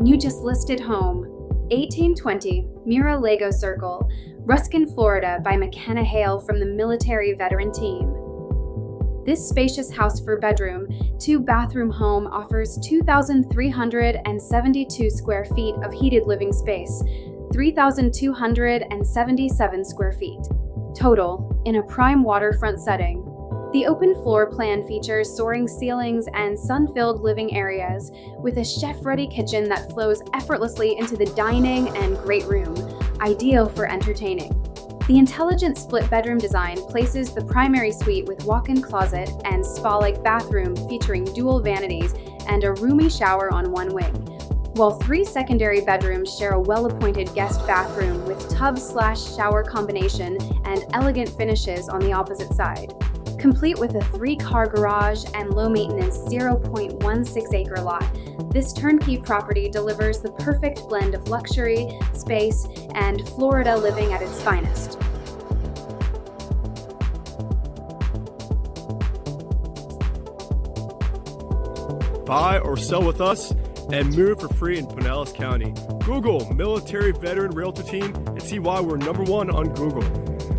New just listed home, 1820 Mira Lago Circle, Ruskin, Florida by McKenna Hale from the military veteran team. This spacious house for bedroom, 2-bathroom home offers 2,372 square feet of heated living space, 3,277 square feet total in a prime waterfront setting. The open floor plan features soaring ceilings and sun-filled living areas with a chef-ready kitchen that flows effortlessly into the dining and great room, ideal for entertaining. The intelligent split-bedroom design places the primary suite with walk-in closet and spa-like bathroom featuring dual vanities and a roomy shower on one wing, while 3 secondary bedrooms share a well-appointed guest bathroom with tub/shower combination and elegant finishes on the opposite side. Complete with a 3-car garage and low-maintenance 0.16-acre lot, this turnkey property delivers the perfect blend of luxury, space, and Florida living at its finest. Buy or sell with us and move for free in Pinellas County. Google Military Veteran Realtor Team and see why we're #1 on Google.